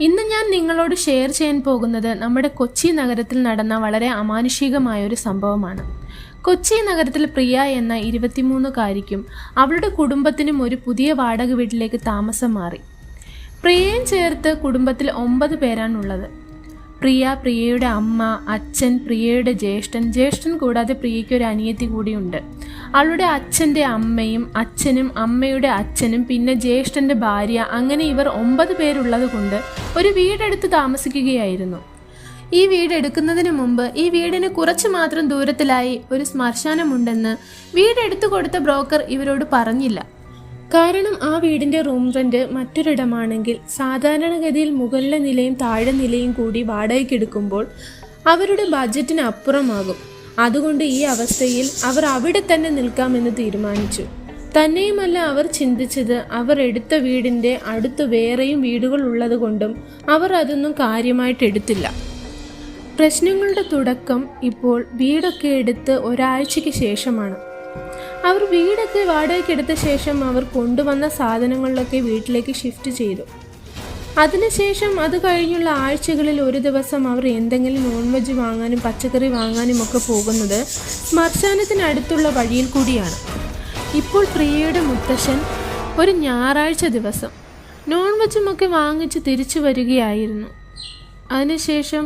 ഇന്ന് ഞാൻ നിങ്ങളോട് ഷെയർ ചെയ്യാൻ പോകുന്നത് നമ്മുടെ കൊച്ചി നഗരത്തിൽ നടന്ന വളരെ അമാനുഷികമായ ഒരു സംഭവമാണ്. കൊച്ചി നഗരത്തിൽ പ്രിയ എന്ന 23-കാരിക്കും അവളുടെ കുടുംബത്തിനും ഒരു പുതിയ വാടക വീട്ടിലേക്ക് താമസം മാറി. പ്രിയയും ചേർത്ത് കുടുംബത്തിൽ 9 പേരാണുള്ളത്. പ്രിയ, പ്രിയയുടെ അമ്മ, അച്ഛൻ, പ്രിയയുടെ ജ്യേഷ്ഠൻ കൂടാതെ പ്രിയയ്ക്ക് ഒരു അനിയത്തി കൂടിയുണ്ട്. അവളുടെ അച്ഛൻ്റെ അമ്മയും അച്ഛനും അമ്മയുടെ അച്ഛനും പിന്നെ ജ്യേഷ്ഠൻ്റെ ഭാര്യ, അങ്ങനെ ഇവർ 9 പേരുള്ളത് കൊണ്ട് ഒരു വീടെടുത്ത് താമസിക്കുകയായിരുന്നു. ഈ വീടെടുക്കുന്നതിന് മുമ്പ് ഈ വീടിന് കുറച്ച് മാത്രം ദൂരത്തിലായി ഒരു ശ്മശാനമുണ്ടെന്ന് വീടെടുത്തു കൊടുത്ത ബ്രോക്കർ ഇവരോട് പറഞ്ഞില്ല. കാരണം ആ വീടിൻ്റെ റൂം റെന്റ് മറ്റൊരിടമാണെങ്കിൽ സാധാരണഗതിയിൽ മുകളിലെ നിലയും താഴെ നിലയും കൂടി വാടകയ്ക്കെടുക്കുമ്പോൾ അവരുടെ ബഡ്ജറ്റിന് അപ്പുറമാകും. അതുകൊണ്ട് ഈ അവസ്ഥയിൽ അവർ അവിടെ തന്നെ നിൽക്കാമെന്ന് തീരുമാനിച്ചു. തന്നെയുമല്ല, അവർ ചിന്തിച്ചത് അവർ എടുത്ത വീടിൻ്റെ അടുത്ത് വേറെയും വീടുകൾ ഉള്ളത് കൊണ്ടും അവർ അതൊന്നും കാര്യമായിട്ട് എടുത്തില്ല. പ്രശ്നങ്ങളുടെ തുടക്കം ഇപ്പോൾ വീടൊക്കെ എടുത്ത് ഒരാഴ്ചയ്ക്ക് ശേഷമാണ്. അവർ വീടൊക്കെ വാടകയ്ക്കെടുത്ത ശേഷം അവർ കൊണ്ടുവന്ന സാധനങ്ങളിലൊക്കെ വീട്ടിലേക്ക് ഷിഫ്റ്റ് ചെയ്തു. അതിനുശേഷം അത് കഴിഞ്ഞുള്ള ആഴ്ചകളിൽ ഒരു ദിവസം അവർ എന്തെങ്കിലും നോൺ വെജ് വാങ്ങാനും പച്ചക്കറി വാങ്ങാനും ഒക്കെ പോകുന്നത് ശ്മശാനത്തിനടുത്തുള്ള വഴിയിൽ കൂടിയാണ്. ഇപ്പോൾ പ്രിയയുടെ മുത്തശ്ശൻ ഒരു ഞായറാഴ്ച ദിവസം നോൺ വെജുമൊക്കെ വാങ്ങിച്ച് തിരിച്ചു വരികയായിരുന്നു. അതിനുശേഷം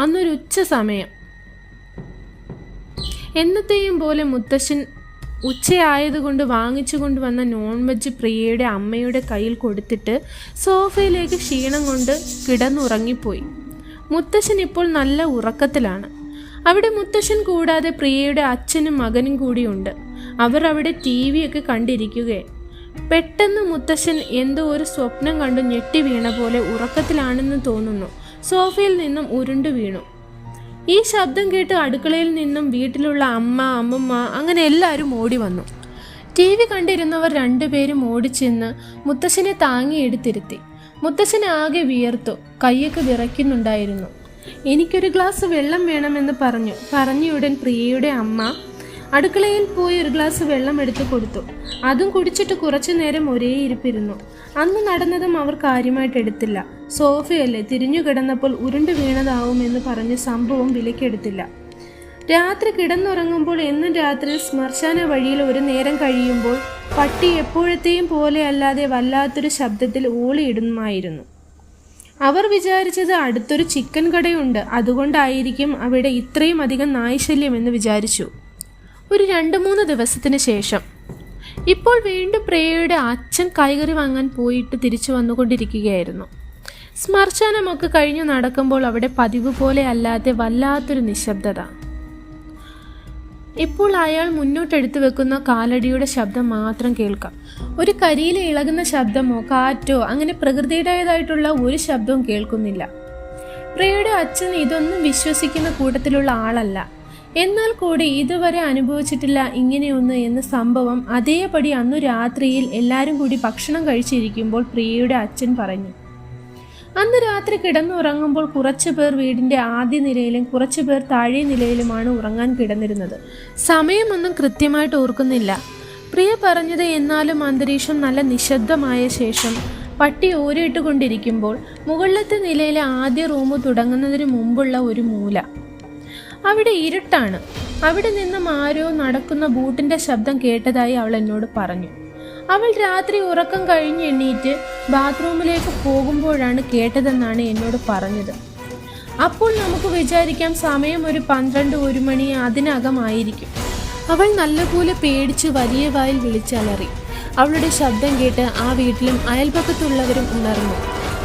അന്നൊരു ഉച്ച സമയം എന്നത്തെയും പോലെ മുത്തശ്ശൻ ഉച്ചയായതുകൊണ്ട് വാങ്ങിച്ചു കൊണ്ടുവന്ന നോൺ വെജ് പ്രിയയുടെ അമ്മയുടെ കയ്യിൽ കൊടുത്തിട്ട് സോഫയിലേക്ക് ക്ഷീണം കൊണ്ട് കിടന്നുറങ്ങിപ്പോയി. മുത്തശ്ശൻ ഇപ്പോൾ നല്ല ഉറക്കത്തിലാണ്. അവിടെ മുത്തശ്ശൻ കൂടാതെ പ്രിയയുടെ അച്ഛനും മകനും കൂടിയുണ്ട്. അവർ അവിടെ TV ഒക്കെ കണ്ടിരിക്കുകയെ. പെട്ടെന്ന് മുത്തശ്ശൻ എന്തോ ഒരു സ്വപ്നം കണ്ടു ഞെട്ടി വീണ പോലെ ഉറക്കത്തിലാണെന്ന് തോന്നുന്നു സോഫയിൽ നിന്നും ഉരുണ്ടു വീണു. ഈ ശബ്ദം കേട്ട് അടുക്കളയിൽ നിന്നും വീട്ടിലുള്ള അമ്മ, അമ്മമ്മ അങ്ങനെ എല്ലാവരും ഓടി വന്നു. TV കണ്ടിരുന്നവർ 2 പേരും ഓടിച്ചെന്ന് മുത്തശ്ശനെ താങ്ങിയെടുത്തിരുത്തി. മുത്തശ്ശൻ ആകെ വിയർത്തു, കൈയൊക്കെ വിറയ്ക്കുന്നുണ്ടായിരുന്നു. എനിക്കൊരു ഗ്ലാസ് വെള്ളം വേണമെന്ന് പറഞ്ഞുടൻ പ്രിയയുടെ അമ്മ അടുക്കളയിൽ പോയി ഒരു ഗ്ലാസ് വെള്ളം എടുത്തു കൊടുത്തു. അതും കുടിച്ചിട്ട് കുറച്ചു നേരം ഒരേ ഇരിപ്പിരുന്നു. അന്ന് നടന്നതും അവർ കാര്യമായിട്ട് എടുത്തില്ല. സോഫയല്ലേ, തിരിഞ്ഞു കിടന്നപ്പോൾ ഉരുണ്ടു വീണതാവുമെന്ന് പറഞ്ഞ് സംഭവം വിലക്കെടുത്തില്ല. രാത്രി കിടന്നുറങ്ങുമ്പോൾ എന്നും രാത്രി ശ്മശാന വഴിയിൽ ഒരു നേരം കഴിയുമ്പോൾ പട്ടി എപ്പോഴത്തെയും പോലെ അല്ലാതെ വല്ലാത്തൊരു ശബ്ദത്തിൽ ഓളിയിടുമായിരുന്നു. അവർ വിചാരിച്ചത് അടുത്തൊരു ചിക്കൻ കടയുണ്ട്, അതുകൊണ്ടായിരിക്കും അവിടെ ഇത്രയും അധികം നായ്ശല്യം എന്ന് വിചാരിച്ചു. ഒരു 2-3 ദിവസത്തിന് ശേഷം ഇപ്പോൾ വീണ്ടും പ്രിയയുടെ അച്ഛൻ കായ്കറി വാങ്ങാൻ പോയിട്ട് തിരിച്ചു വന്നുകൊണ്ടിരിക്കുകയായിരുന്നു. ശ്മശാനമൊക്കെ കഴിഞ്ഞു നടക്കുമ്പോൾ അവിടെ പതിവ് പോലെ അല്ലാതെ വല്ലാത്തൊരു നിശബ്ദത. ഇപ്പോൾ അയാൾ മുന്നോട്ടെടുത്തു വെക്കുന്ന കാലടിയുടെ ശബ്ദം മാത്രം കേൾക്കാം. ഒരു കരിയില ഇളകുന്ന ശബ്ദമോ കാറ്റോ അങ്ങനെ പ്രകൃതിയുടേതായിട്ടുള്ള ഒരു ശബ്ദവും കേൾക്കുന്നില്ല. പ്രിയയുടെ അച്ഛൻ ഇതൊന്നും വിശ്വസിക്കുന്ന കൂട്ടത്തിലുള്ള ആളല്ല. എന്നാൽ കൂടി ഇതുവരെ അനുഭവിച്ചിട്ടില്ല ഇങ്ങനെയൊന്ന് എന്ന സംഭവം അതേപടി അന്നു രാത്രിയിൽ എല്ലാവരും കൂടി ഭക്ഷണം കഴിച്ചിരിക്കുമ്പോൾ പ്രിയയുടെ അച്ഛൻ പറഞ്ഞു. അന്ന് രാത്രി കിടന്നുറങ്ങുമ്പോൾ കുറച്ചു പേർ വീടിൻ്റെ ആദ്യ നിലയിലും കുറച്ചു പേർ താഴെ നിലയിലുമാണ് ഉറങ്ങാൻ കിടന്നിരുന്നത്. സമയമൊന്നും കൃത്യമായിട്ട് ഓർക്കുന്നില്ല പ്രിയ പറഞ്ഞത്. എന്നാലും അന്തരീക്ഷം നല്ല നിശബ്ദമായ ശേഷം പട്ടി ഓരിയിട്ടുകൊണ്ടിരിക്കുമ്പോൾ മുകളിലത്തെ നിലയിലെ ആദ്യ റൂം തുടങ്ങുന്നതിന് മുമ്പുള്ള ഒരു മൂല, അവിടെ ഇരുട്ടാണ്. അവിടെ നിന്നും ആരോ നടക്കുന്ന ബൂട്ടിൻ്റെ ശബ്ദം കേട്ടതായി അവൾ എന്നോട് പറഞ്ഞു. അവൾ രാത്രി ഉറക്കം കഴിഞ്ഞ് എണ്ണീറ്റ് ബാത്റൂമിലേക്ക് പോകുമ്പോഴാണ് കേട്ടതെന്നാണ് എന്നോട് പറഞ്ഞത്. അപ്പോൾ നമുക്ക് വിചാരിക്കാം സമയം ഒരു 12-1 മണി അതിനകമായിരിക്കും. അവൾ നല്ലപോലെ പേടിച്ച് വലിയ വായിൽ വിളിച്ചലറി. അവളുടെ ശബ്ദം കേട്ട് ആ വീട്ടിലും അയൽപക്കത്തുള്ളവരും ഉണർന്നു.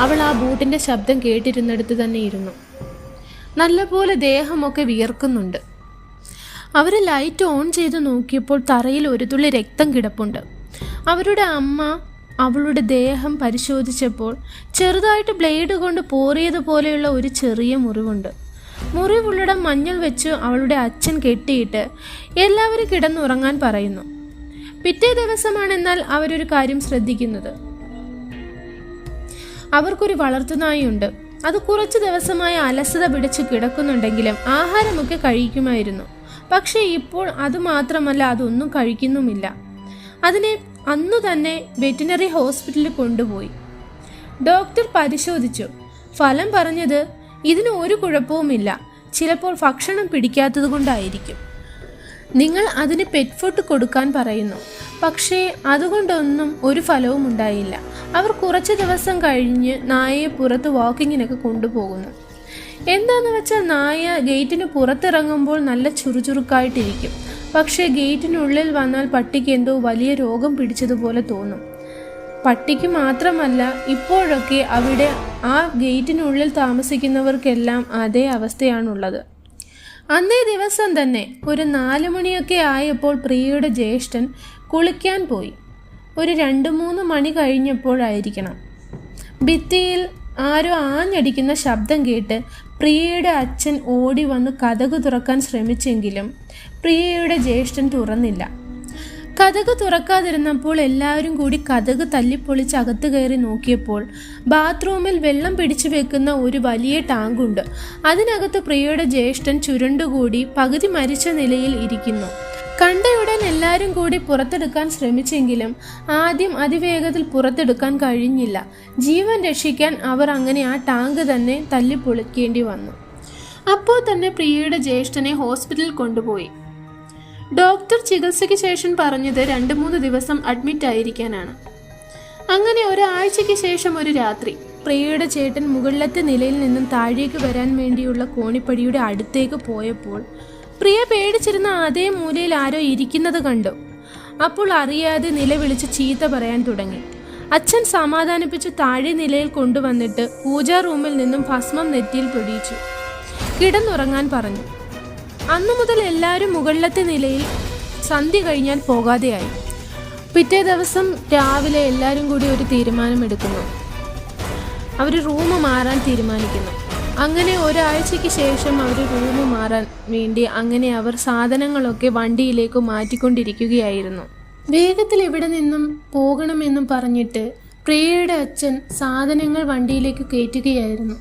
അവൾ ആ ബൂട്ടിൻ്റെ ശബ്ദം കേട്ടിരുന്നിടത്ത് തന്നെ ഇരുന്നു. നല്ലപോലെ ദേഹമൊക്കെ വിയർക്കുന്നുണ്ട്. അവർ ലൈറ്റ് ഓൺ ചെയ്ത് നോക്കിയപ്പോൾ തറയിൽ ഒരു തുള്ളി രക്തം കിടപ്പുണ്ട്. അവരുടെ അമ്മ അവളുടെ ദേഹം പരിശോധിച്ചപ്പോൾ ചെറുതായിട്ട് ബ്ലേഡ് കൊണ്ട് പോറിയതുപോലെയുള്ള ഒരു ചെറിയ മുറിവുണ്ട്. മുറിവുള്ളിടം മഞ്ഞൾ വെച്ച് അവളുടെ അച്ഛൻ കെട്ടിയിട്ട് എല്ലാവരും കിടന്നുറങ്ങാൻ പറയുന്നു. പിറ്റേ ദിവസമാണെന്നാൽ അവരൊരു കാര്യം ശ്രദ്ധിക്കുന്നത്. അവർക്കൊരു വളർത്തുനായുണ്ട്. അത് കുറച്ച് ദിവസമായി അലസത പിടിച്ച് കിടക്കുന്നുണ്ടെങ്കിലും ആഹാരമൊക്കെ കഴിക്കുമായിരുന്നു. പക്ഷേ ഇപ്പോൾ അതുമാത്രമല്ല, അതൊന്നും കഴിക്കുന്നുമില്ല. അതിനെ അന്നു തന്നെ വെറ്റിനറി ഹോസ്പിറ്റലിൽ കൊണ്ടുപോയി. ഡോക്ടർ പരിശോധിച്ചു. ഫലം പറഞ്ഞത് ഇതിന് ഒരു കുഴപ്പവുമില്ല, ചിലപ്പോൾ ഭക്ഷണം പിടിക്കാത്തത് കൊണ്ടായിരിക്കും. നിങ്ങൾ അതിന് പെറ്റ് ഫുഡ് കൊടുക്കാൻ പറയുന്നു. പക്ഷേ അതുകൊണ്ടൊന്നും ഒരു ഫലവും ഉണ്ടായില്ല. അവർ കുറച്ച് ദിവസം കഴിഞ്ഞ് നായയെ പുറത്ത് വാക്കിങ്ങിനൊക്കെ കൊണ്ടുപോകുന്നു. എന്താന്ന് വെച്ചാൽ നായ ഗേറ്റിന് പുറത്തിറങ്ങുമ്പോൾ നല്ല ചുറുചുറുക്കായിട്ടിരിക്കും. പക്ഷേ ഗേറ്റിനുള്ളിൽ വന്നാൽ പട്ടിക്ക് എന്തോ വലിയ രോഗം പിടിച്ചതുപോലെ തോന്നും. പട്ടിക്ക് മാത്രമല്ല, ഇപ്പോഴൊക്കെ അവിടെ ആ ഗേറ്റിനുള്ളിൽ താമസിക്കുന്നവർക്കെല്ലാം അതേ അവസ്ഥയാണുള്ളത്. അന്നേ ദിവസം തന്നെ ഒരു 4 മണിയൊക്കെ ആയപ്പോൾ പ്രിയയുടെ ജ്യേഷ്ഠൻ കുളിക്കാൻ പോയി. ഒരു 2-3 മണി കഴിഞ്ഞപ്പോഴായിരിക്കണം. ഭിത്തിയിൽ ആരോ ആഞ്ഞടിക്കുന്ന ശബ്ദം കേട്ട് പ്രിയയുടെ അച്ഛൻ ഓടി വന്ന് കതക് തുറക്കാൻ ശ്രമിച്ചെങ്കിലും പ്രിയയുടെ ജ്യേഷ്ഠൻ തുറന്നില്ല. കതക് തുറക്കാതിരുന്നപ്പോൾ എല്ലാവരും കൂടി കതക് തല്ലിപ്പൊളിച്ച് അകത്ത് കയറി നോക്കിയപ്പോൾ ബാത്റൂമിൽ വെള്ളം പിടിച്ചു വെക്കുന്ന ഒരു വലിയ ടാങ്കുണ്ട്. അതിനകത്ത് പ്രിയയുടെ ജ്യേഷ്ഠൻ ചുരുണ്ടുകൂടി പകുതി മരിച്ച നിലയിൽ ഇരിക്കുന്നു. കണ്ടയുടൻ എല്ലാവരും കൂടി പുറത്തെടുക്കാൻ ശ്രമിച്ചെങ്കിലും ആദ്യം അതിവേഗത്തിൽ പുറത്തെടുക്കാൻ കഴിഞ്ഞില്ല. ജീവൻ രക്ഷിക്കാൻ അവർ അങ്ങനെ ആ ടാങ്ക് തന്നെ തല്ലിപ്പൊളിക്കേണ്ടി വന്നു. അപ്പോൾ തന്നെ പ്രിയയുടെ ജ്യേഷ്ഠനെ ഹോസ്പിറ്റലിൽ കൊണ്ടുപോയി. ഡോക്ടർ ചികിത്സയ്ക്ക് ശേഷം പറഞ്ഞത് 2-3 ദിവസം അഡ്മിറ്റ് ആയിരിക്കാനാണ്. അങ്ങനെ ഒരാഴ്ചയ്ക്ക് ശേഷം ഒരു രാത്രി പ്രിയയുടെ ചേട്ടൻ മുകളിലത്തെ നിലയിൽ നിന്നും താഴേക്ക് വരാൻ വേണ്ടിയുള്ള കോണിപ്പടിയുടെ അടുത്തേക്ക് പോയപ്പോൾ പ്രിയ പേടിച്ചിരുന്ന അതേ മൂലയിൽ ആരോ ഇരിക്കുന്നത് കണ്ടു. അപ്പോൾ അറിയാതെ നിലവിളിച്ച് ചീത്ത പറയാൻ തുടങ്ങി. അച്ഛൻ സമാധാനിപ്പിച്ച് താഴെ നിലയിൽ കൊണ്ടുവന്നിട്ട് പൂജാ റൂമിൽ നിന്നും ഭസ്മം നെറ്റിയിൽ പൊടിയിച്ചു. കിടന്നുറങ്ങാൻ പറഞ്ഞു. അന്നു മുതൽ എല്ലാവരും മുകളിലത്തെ നിലയിൽ സന്ധ്യ കഴിഞ്ഞാൽ പോകാതെയായി. പിറ്റേ ദിവസം രാവിലെ എല്ലാവരും കൂടി ഒരു തീരുമാനമെടുക്കുന്നു. അവർ റൂം മാറാൻ തീരുമാനിക്കുന്നു. അങ്ങനെ ഒരാഴ്ചയ്ക്ക് ശേഷം അവർ റൂം മാറാൻ വേണ്ടി അങ്ങനെ അവർ സാധനങ്ങളൊക്കെ വണ്ടിയിലേക്ക് മാറ്റിക്കൊണ്ടിരിക്കുകയായിരുന്നു. വേഗത്തിൽ ഇവിടെ നിന്നും പോകണമെന്നും പറഞ്ഞിട്ട് പ്രിയയുടെ അച്ഛൻ സാധനങ്ങൾ വണ്ടിയിലേക്ക് കയറ്റുകയായിരുന്നു.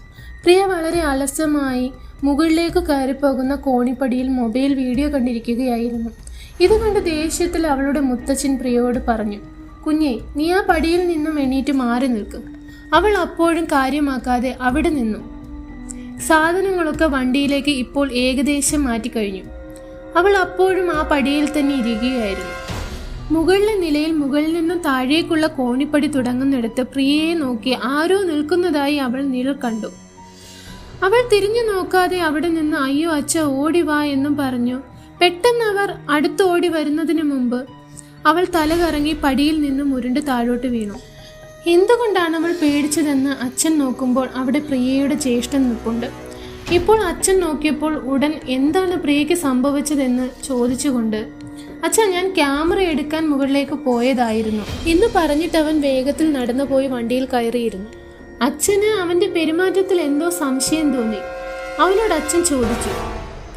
പ്രിയ വളരെ അലസമായി മുകളിലേക്ക് കയറിപ്പോകുന്ന കോണിപ്പടിയിൽ മൊബൈൽ വീഡിയോ കണ്ടിരിക്കുകയായിരുന്നു. ഇത് കണ്ട് ദേഷ്യത്തിൽ അവളുടെ മുത്തച്ഛൻ പ്രിയയോട് പറഞ്ഞു, കുഞ്ഞെ, നീ ആ പടിയിൽ നിന്നും എണീറ്റ് മാറി നിൽക്കും. അവൾ അപ്പോഴും കാര്യമാക്കാതെ അവിടെ നിന്നു. സാധനങ്ങളൊക്കെ വണ്ടിയിലേക്ക് ഇപ്പോൾ ഏകദേശം മാറ്റിക്കഴിഞ്ഞു. അവൾ അപ്പോഴും ആ പടിയിൽ തന്നെ ഇരിക്കുകയായിരുന്നു. മുകളിലെ നിലയിൽ മുകളിൽ നിന്നും താഴേക്കുള്ള കോണിപ്പടി തുടങ്ങുന്നിടത്ത് പ്രിയയെ നോക്കി ആരോ നിൽക്കുന്നതായി അവൾ നിഴൽ കണ്ടു. അവൾ തിരിഞ്ഞു നോക്കാതെ അവിടെ നിന്ന് അയ്യോ അച്ഛ ഓടി വാ എന്നും പറഞ്ഞു. പെട്ടെന്ന് അവർ അടുത്ത് ഓടി വരുന്നതിന് മുമ്പ് അവൾ തല കറങ്ങി പടിയിൽ നിന്നും ഉരുണ്ട് താഴോട്ട് വീണു. എന്തുകൊണ്ടാണ് അവൾ പേടിച്ചതെന്ന് അച്ഛൻ നോക്കുമ്പോൾ അവിടെ പ്രിയയുടെ ജ്യേഷ്ഠൻ നിൽപ്പുണ്ട്. ഇപ്പോൾ അച്ഛൻ നോക്കിയപ്പോൾ ഉടൻ എന്താണ് പ്രിയയ്ക്ക് സംഭവിച്ചതെന്ന് ചോദിച്ചുകൊണ്ട്, അച്ഛാ, ഞാൻ ക്യാമറ എടുക്കാൻ മുകളിലേക്ക് പോയതായിരുന്നു എന്ന് പറഞ്ഞിട്ട് അവൻ വേഗത്തിൽ നടന്നു പോയി വണ്ടിയിൽ കയറിയിരുന്നു. അച്ഛന് അവന്റെ പെരുമാറ്റത്തിൽ എന്തോ സംശയം തോന്നി. അവനോട് അച്ഛൻ ചോദിച്ചു,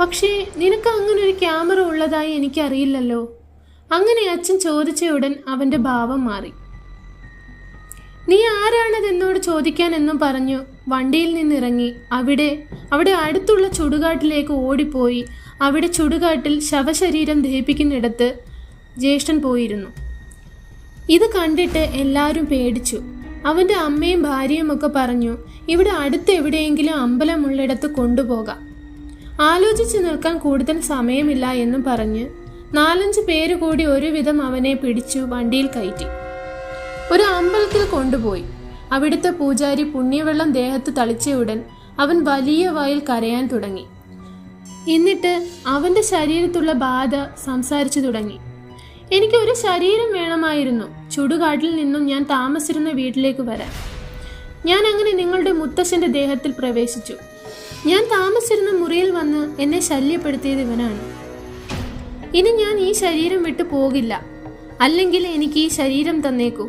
പക്ഷേ നിനക്ക് അങ്ങനെ ഒരു ക്യാമറ ഉള്ളതായി എനിക്കറിയില്ലല്ലോ. അങ്ങനെ അച്ഛൻ ചോദിച്ചയുടൻ അവന്റെ ഭാവം മാറി. നീ ആരാണത് എന്നോട് ചോദിക്കാൻ എന്നും പറഞ്ഞു വണ്ടിയിൽ നിന്നിറങ്ങി അവിടെ അടുത്തുള്ള ചുടുകാട്ടിലേക്ക് ഓടിപ്പോയി. അവിടെ ചുടുകാട്ടിൽ ശവശരീരം ദഹിപ്പിക്കുന്നിടത്ത് ജ്യേഷ്ഠൻ പോയിരുന്നു. ഇത് കണ്ടിട്ട് എല്ലാവരും പേടിച്ചു. അവന്റെ അമ്മയും ഭാര്യയും ഒക്കെ പറഞ്ഞു, ഇവിടെ അടുത്ത് എവിടെയെങ്കിലും അമ്പലമുള്ളിടത്ത് കൊണ്ടുപോകാം. ആലോചിച്ച് നിൽക്കാൻ കൂടുതൽ സമയമില്ല എന്നും പറഞ്ഞ് 4-5 പേര് കൂടി ഒരുവിധം അവനെ പിടിച്ചു വണ്ടിയിൽ കയറ്റി ഒരു അമ്പലത്തിൽ കൊണ്ടുപോയി. അവിടുത്തെ പൂജാരി പുണ്യവെള്ളം ദേഹത്ത് തളിച്ചയുടൻ അവൻ വലിയ വായിൽ കരയാൻ തുടങ്ങി. എന്നിട്ട് അവന്റെ ശരീരത്തുള്ള ബാധ സംസാരിച്ചു തുടങ്ങി. എനിക്ക് ഒരു ശരീരം വേണമായിരുന്നു. ചുടുകാട്ടിൽ നിന്നും ഞാൻ താമസിച്ചിരുന്ന വീട്ടിലേക്ക് വരാൻ. ഞാൻ അങ്ങനെ നിങ്ങളുടെ മുത്തശ്ശന്റെ ദേഹത്തിൽ പ്രവേശിച്ചു. ഞാൻ താമസിച്ചിരുന്ന മുറിയിൽ വന്ന് എന്നെ ശല്യപ്പെടുത്തിയത് ഇവനാണ്. ഇനി ഞാൻ ഈ ശരീരം വിട്ടു പോകില്ല. അല്ലെങ്കിൽ എനിക്ക് ഈ ശരീരം തന്നേക്കൂ.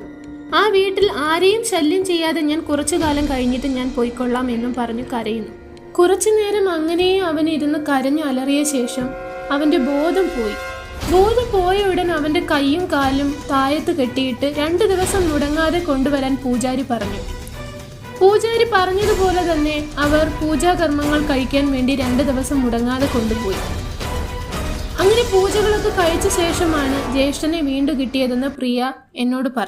ആ വീട്ടിൽ ആരെയും ശല്യം ചെയ്യാതെ ഞാൻ കുറച്ചു കാലം കഴിഞ്ഞിട്ട് ഞാൻ പോയിക്കൊള്ളാം എന്നും പറഞ്ഞു കരയുന്നു. കുറച്ചു നേരം അങ്ങനെ അവൻ ഇരുന്ന് കരഞ്ഞു അലറിയ ശേഷം അവന്റെ ബോധം പോയി. ബോധം പോയ ഉടൻ അവന്റെ കൈയും കാലും താഴത്ത് കെട്ടിയിട്ട് 2 ദിവസം മുടങ്ങാതെ കൊണ്ടുവരാൻ പൂജാരി പറഞ്ഞു. പൂജാരി പറഞ്ഞതുപോലെ തന്നെ അവർ പൂജാകർമ്മങ്ങൾ കഴിക്കാൻ വേണ്ടി 2 ദിവസം മുടങ്ങാതെ കൊണ്ടുപോയി. അങ്ങനെ പൂജകളൊക്കെ കഴിച്ച ശേഷമാണ് ജ്യേഷ്ഠനെ വീണ്ടും കിട്ടിയതെന്ന് പ്രിയ എന്നോട് പറഞ്ഞു.